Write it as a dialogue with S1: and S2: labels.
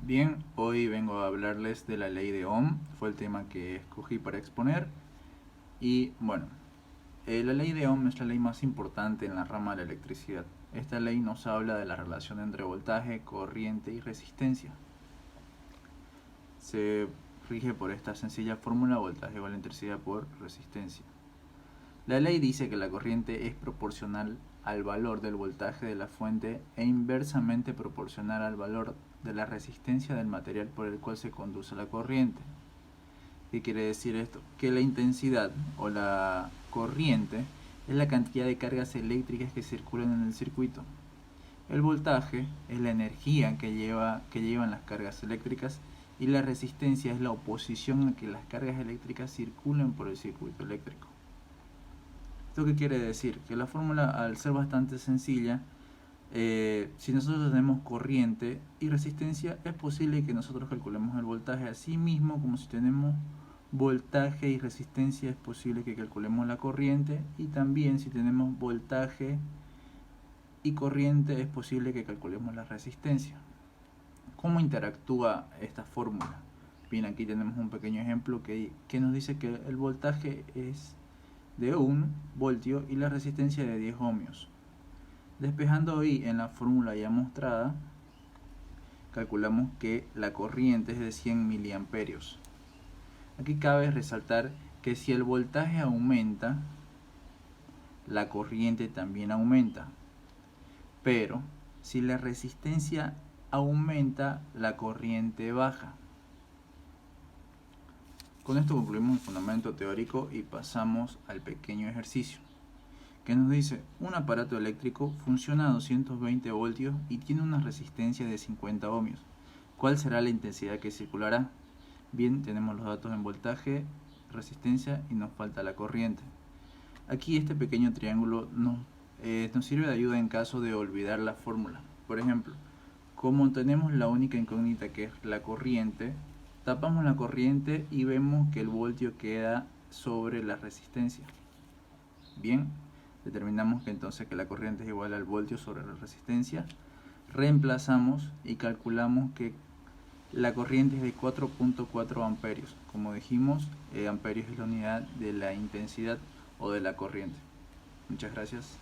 S1: Bien, hoy vengo a hablarles de la ley de Ohm, fue el tema que escogí para exponer. Y bueno, la ley de Ohm es la ley más importante en la rama de la electricidad. Esta ley nos habla de la relación entre voltaje, corriente y resistencia. Se rige por esta sencilla fórmula: voltaje igual a electricidad por resistencia. La ley dice que la corriente es proporcional al valor del voltaje de la fuente e inversamente proporcional al valor de la resistencia del material por el cual se conduce la corriente. ¿Qué quiere decir esto? Que la intensidad o la corriente es la cantidad de cargas eléctricas que circulan en el circuito. El voltaje es la energía que llevan las cargas eléctricas, y la resistencia es la oposición a que las cargas eléctricas circulen por el circuito eléctrico. ¿Esto qué quiere decir? Que la fórmula, al ser bastante sencilla, si nosotros tenemos corriente y resistencia, es posible que nosotros calculemos el voltaje así mismo como si tenemos voltaje y resistencia es posible que calculemos la corriente, y también si tenemos voltaje y corriente es posible que calculemos la resistencia. ¿Cómo interactúa esta fórmula? Bien, aquí tenemos un pequeño ejemplo que nos dice que el voltaje es de 1 voltio y la resistencia de 10 ohmios. Despejando ahí en la fórmula ya mostrada, calculamos que la corriente es de 100 miliamperios. Aquí cabe resaltar que si el voltaje aumenta, la corriente también aumenta. Pero si la resistencia aumenta, la corriente baja. Con esto concluimos el fundamento teórico y pasamos al pequeño ejercicio, que nos dice: un aparato eléctrico funciona a 220 voltios y tiene una resistencia de 50 ohmios. ¿Cuál será la intensidad que circulará? Bien, tenemos los datos en voltaje, resistencia y nos falta la corriente. Aquí este pequeño triángulo nos sirve de ayuda en caso de olvidar la fórmula. Por ejemplo, como tenemos la única incógnita que es la corriente, tapamos la corriente y vemos que el voltio queda sobre la resistencia. Bien, determinamos que entonces que la corriente es igual al voltio sobre la resistencia. Reemplazamos y calculamos que la corriente es de 4.4 amperios. Como dijimos, amperios es la unidad de la intensidad o de la corriente. Muchas gracias.